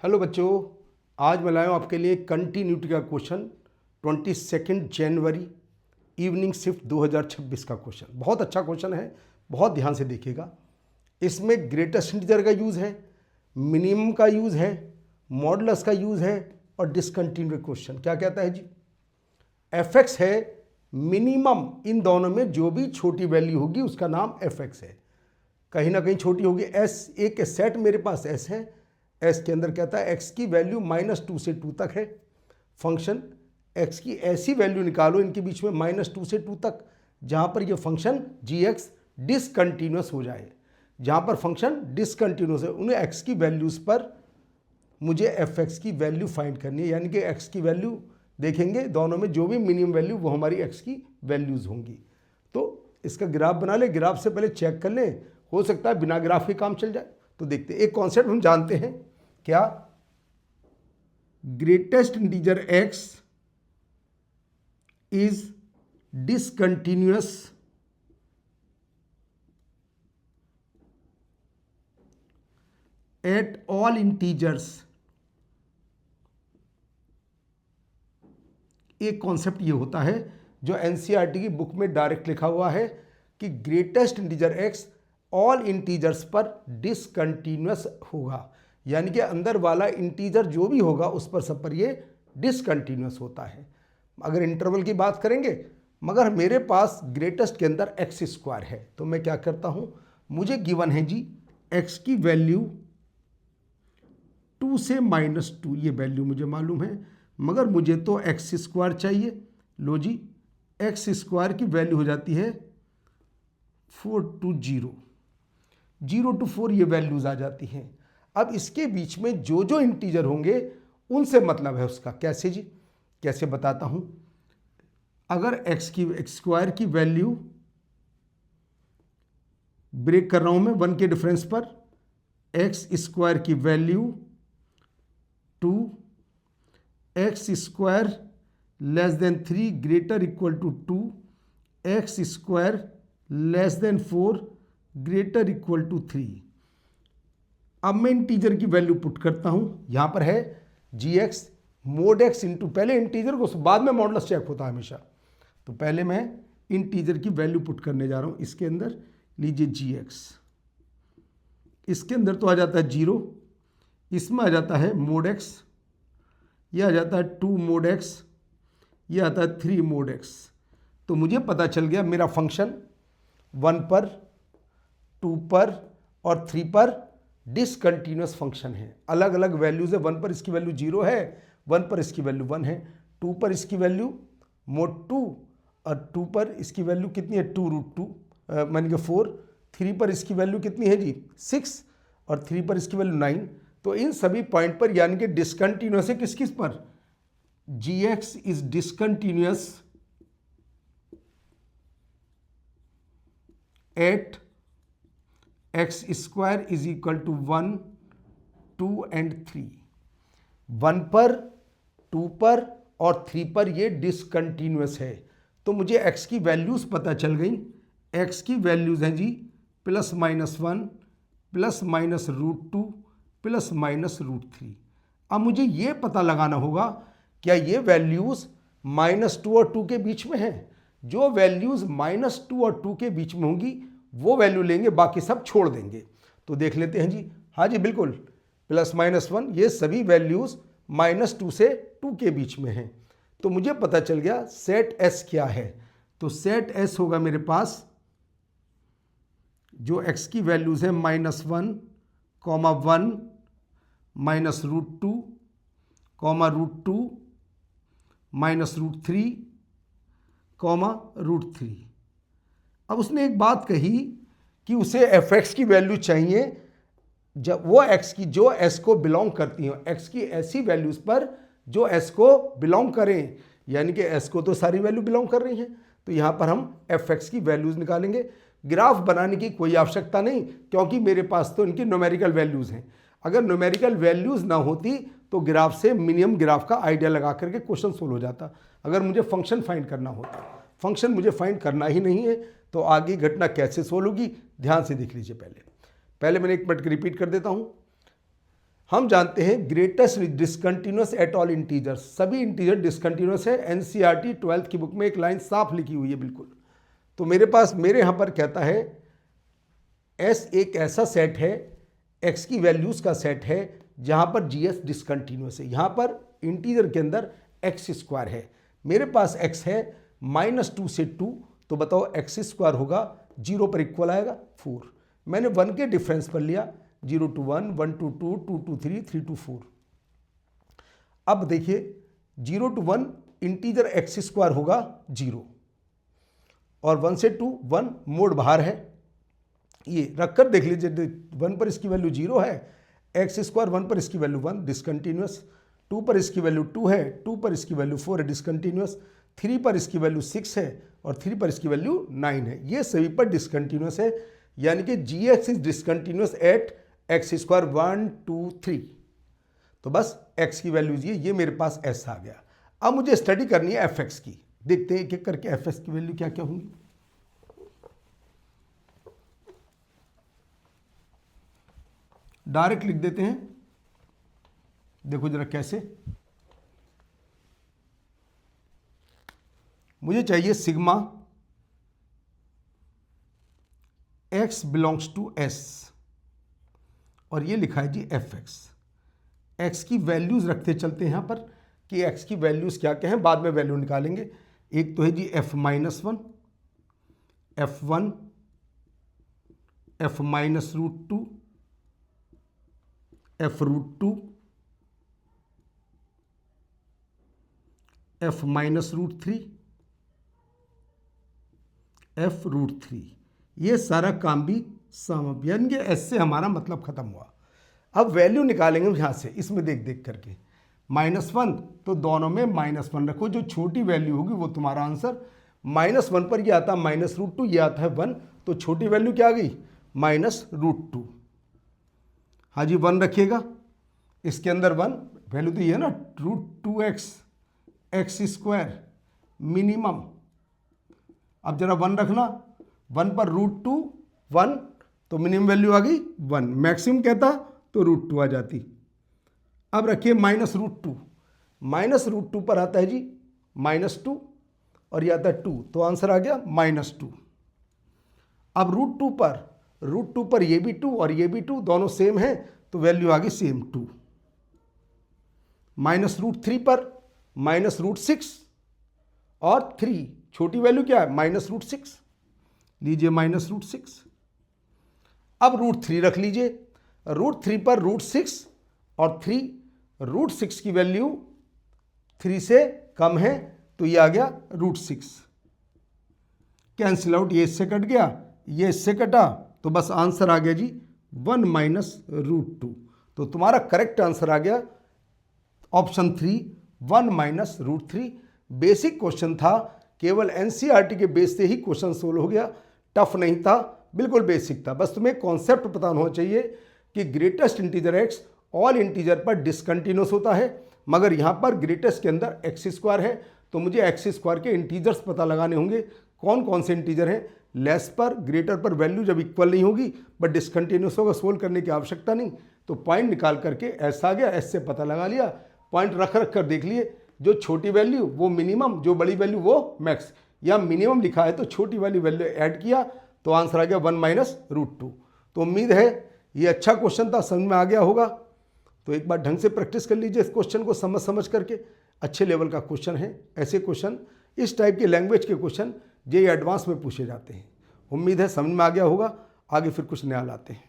Hello बच्चों, आज मैं लाया हूँ आपके लिए कंटिन्यूटी का क्वेश्चन 22 जनवरी इवनिंग शिफ्ट 2026 का क्वेश्चन। बहुत अच्छा क्वेश्चन है, बहुत ध्यान से देखिएगा। इसमें ग्रेटेस्ट इंटीजर का यूज़ है, मिनिमम का यूज़ है, मॉडुलस का यूज़ है और डिसकंटिन्यूटी क्वेश्चन क्या कहता है जी। एफ एक्स है मिनिमम, इन दोनों में जो भी छोटी वैल्यू होगी उसका नाम एफ एक्स है। कहीं ना कहीं छोटी होगी। एस एक सेट मेरे पास एस है, एस के अंदर कहता है एक्स की वैल्यू -2 से 2 तक है। फंक्शन एक्स की ऐसी वैल्यू निकालो इनके बीच में -2 से 2 तक जहाँ पर ये फंक्शन जी एक्स डिसकंटिन्यूस हो जाए। जहाँ पर फंक्शन डिसकंटिन्यूस है उन्हें एक्स की वैल्यूज़ पर मुझे एफ एक्स की वैल्यू फाइंड करनी है, यानी कि एक्स की वैल्यू देखेंगे, दोनों में जो भी मिनिमम वैल्यू वो हमारी एक्स की वैल्यूज़ होंगी। तो इसका ग्राफ बना ले, ग्राफ से पहले चेक कर लें, हो सकता है बिना ग्राफ के काम चल जाए। तो देखते हैं, एक कॉन्सेप्ट हम जानते हैं क्या, greatest integer x is discontinuous at all integers. एक कॉन्सेप्ट ये होता है जो एनसीईआरटी की बुक में डायरेक्ट लिखा हुआ है कि greatest integer x all integers पर डिसकंटिन्यूअस होगा, यानी कि अंदर वाला इंटीजर जो भी होगा उस पर सब पर ये डिसकंटिन्यूअस होता है। अगर इंटरवल की बात करेंगे, मगर मेरे पास ग्रेटेस्ट के अंदर एक्स स्क्वायर है, तो मैं क्या करता हूँ, मुझे गिवन है जी एक्स की वैल्यू 2 से -2, ये वैल्यू मुझे मालूम है, मगर मुझे तो एक्स स्क्वायर चाहिए। लो जी, एक्स स्क्वायर की वैल्यू हो जाती है 4 to 0, 0 to 4 ये वैल्यूज़ आ जाती हैं। अब इसके बीच में जो जो इंटीजर होंगे उनसे मतलब है उसका। कैसे जी, कैसे बताता हूँ। अगर एक्स स्क्वायर की वैल्यू ब्रेक कर रहा हूँ मैं 1 के डिफरेंस पर, एक्स स्क्वायर की value 2, x square less than 3 greater equal to 2, x square less than 4 greater equal to 3। अब मैं इंटीजर की वैल्यू पुट करता हूं, यहां पर है जी एक्स मोड एक्स इंटू, पहले इंटीजर को, बाद में मॉडुलस चेक होता है हमेशा। तो पहले मैं इंटीजर की वैल्यू पुट करने जा रहा हूं। इसके अंदर लीजिए जी एक्स, इसके अंदर तो आ जाता है 0, इसमें आ जाता है मोड एक्स, यह आ जाता है 2 मोड एक्स, यह आता है 3 मोड एक्स। तो मुझे पता चल गया मेरा फंक्शन 1 पर, 2 पर और 3 पर डिसकंटिन्यूअस फंक्शन है। अलग अलग वैल्यूज है, 1 पर इसकी वैल्यू 0 है, 1 पर इसकी वैल्यू 1 है, 2 पर इसकी वैल्यू मोड 2 और 2 पर इसकी वैल्यू कितनी है 2√2 मानी कि 4, 3 पर इसकी वैल्यू कितनी है जी 6 और 3 पर इसकी वैल्यू 9। तो इन सभी पॉइंट पर यानी कि डिसकंटिन्यूअस है किस किस पर, G X is discontinuous at X square is equal to 1, 2 and 3। 1 पर, 2 पर और 3 पर ये डिसकंटिन्यूअस है। तो मुझे x की वैल्यूज़ पता चल गई। x की वैल्यूज़ हैं जी +-1 +-√2 +-√3। अब मुझे ये पता लगाना होगा क्या ये वैल्यूज़ -2 और 2 के बीच में हैं। जो वैल्यूज़ -2 और 2 के बीच में होंगी वो वैल्यू लेंगे, बाकी सब छोड़ देंगे। तो देख लेते हैं जी, हाँ जी बिल्कुल, +-1 ये सभी वैल्यूज़ -2 से 2 के बीच में हैं। तो मुझे पता चल गया सेट एस क्या है। तो सेट एस होगा मेरे पास जो एक्स की वैल्यूज़ है -1, -1 -√2, √2 -√3, √3। अब उसने एक बात कही कि उसे एफ एक्स की वैल्यू चाहिए जब वो एक्स की जो एस को बिलोंग करती हो, एक्स की ऐसी वैल्यूज पर जो एस को बिलोंग करें, यानी कि एस को तो सारी वैल्यू बिलोंग कर रही हैं। तो यहाँ पर हम एफ एक्स की वैल्यूज निकालेंगे। ग्राफ बनाने की कोई आवश्यकता नहीं, क्योंकि मेरे पास तो इनकी न्यूमेरिकल वैल्यूज हैं। अगर न्यूमेरिकल वैल्यूज ना होती तो ग्राफ से मिनिमम ग्राफ का आइडिया लगा करके क्वेश्चन सोल्व हो जाता। अगर मुझे फंक्शन फाइंड करना होता, फंक्शन मुझे फाइंड करना ही नहीं है, तो आगे घटना कैसे सोल्व होगी ध्यान से देख लीजिए। पहले मैंने एक मिनट रिपीट कर देता हूँ। हम जानते हैं greatest discontinuous at all integers, सभी इंटीजर डिसकंटिन्यूअस है। एनसीईआरटी 12th की बुक में एक लाइन साफ लिखी हुई है बिल्कुल। तो मेरे यहाँ पर कहता है एस एक ऐसा सेट है, एक्स की वैल्यूज़ का सेट है जहाँ पर जीएस डिसकंटिन्यूअस है। यहाँ पर इंटीजर के अंदर एक्स स्क्वायर है, मेरे पास एक्स है -2 से 2, तो बताओ एक्स स्क्वायर होगा 0 पर इक्वल आएगा 4। मैंने 1 के डिफरेंस पर लिया, 0 to 1, 1 to 2, 2 to 3, 3 to 4। अब देखिए 0 to 1 इंटीजर एक्स स्क्वायर होगा 0 और 1 से 2 1 मोड बाहर है, ये रखकर देख लीजिए 1 पर इसकी वैल्यू 0 है, एक्स स्क्वायर 1 पर इसकी वैल्यू 1 डिसकंटिन्यूअस, 2 पर इसकी वैल्यू 2 है, 2 पर इसकी वैल्यू 4 है डिसकंटिन्यूअस, 3 पर इसकी वैल्यू 6 है और 3 पर इसकी वैल्यू 9 है। ये सभी पर डिसकंटिन्यूअस है, यानी कि G X is discontinuous at X square 1 2 3। तो बस एक्स की वैल्यूज ये मेरे पास एस आ गया। अब मुझे स्टडी करनी है एफ एक्स की। देखते हैं एक एक करके एफ एक्स की वैल्यू क्या क्या होंगी। डायरेक्ट लिख देते हैं, देखो जरा कैसे। मुझे चाहिए sigma x belongs to S और ये लिखा है जी एफ एक्स। एक्स की वैल्यूज रखते चलते हैं यहां पर कि एक्स की वैल्यूज क्या क्या हैं, बाद में वैल्यू निकालेंगे। एक तो है g F -1, F1, F -√2, F√2, F -√3, F√3। ये सारा काम भी सम, यानी कि एस से हमारा मतलब खत्म हुआ। अब वैल्यू निकालेंगे यहाँ से, इसमें देख देख करके। -1 तो दोनों में -1 रखो, जो छोटी वैल्यू होगी वो तुम्हारा आंसर। -1 पर ये आता है -√2, ये आता है 1, तो छोटी वैल्यू क्या आ गई -√2। हाँ जी 1 रखिएगा, इसके अंदर 1 वैल्यू तो ये है ना √2x एक्स स्क्वायर मिनिमम। अब जरा 1 रखना, 1 पर √2 1, तो मिनिमम वैल्यू आ गई 1, मैक्सिमम कहता तो √2 आ जाती। अब रखिए -√2, -√2 पर आता है जी -2 और ये आता है 2, तो आंसर आ गया -2। अब √2 पर ये भी 2 और ये भी 2, दोनों सेम है तो वैल्यू आ गई सेम 2। -√3 पर -√6 और 3, छोटी वैल्यू क्या है -√6, लीजिए -√6। अब √3 रख लीजिए, √3 पर √6 और 3, √6 की वैल्यू 3 से कम है तो ये आ गया √6। कैंसिल आउट, ये इससे कट गया, ये इससे कटा, तो बस आंसर आ गया जी 1 -√2। तो तुम्हारा करेक्ट आंसर आ गया ऑप्शन 3, 1 -√3। बेसिक क्वेश्चन था, केवल एनसीईआरटी के बेस से ही क्वेश्चन सोल्व हो गया, टफ नहीं था, बिल्कुल बेसिक था। बस तुम्हें कॉन्सेप्ट पता होना चाहिए कि greatest integer x all integer पर डिसकंटिन्यूअस होता है, मगर यहाँ पर ग्रेटेस्ट के अंदर एक्स स्क्वायर है, तो मुझे एक्स स्क्वायर के इंटीजर्स पता लगाने होंगे। कौन कौन से इंटीजर हैं, लेस पर ग्रेटर पर वैल्यू जब इक्वल नहीं होगी बट डिसकंटिन्यूअस होगा, सोल्व करने की आवश्यकता नहीं। तो पॉइंट निकाल करके ऐसा आ गया, एस से पता लगा लिया, पॉइंट रख रख कर देख लिए, जो छोटी वैल्यू वो मिनिमम, जो बड़ी वैल्यू वो मैक्स, या मिनिमम लिखा है तो छोटी वाली वैल्यू ऐड किया तो आंसर आ गया 1 -√2। तो उम्मीद है ये अच्छा क्वेश्चन था, समझ में आ गया होगा। तो एक बार ढंग से प्रैक्टिस कर लीजिए इस क्वेश्चन को, समझ करके। अच्छे लेवल का क्वेश्चन है, ऐसे क्वेश्चन, इस टाइप के लैंग्वेज के क्वेश्चन जेईई एडवांस में पूछे जाते हैं। उम्मीद है समझ में आ गया होगा। आगे फिर कुछ नया लाते हैं।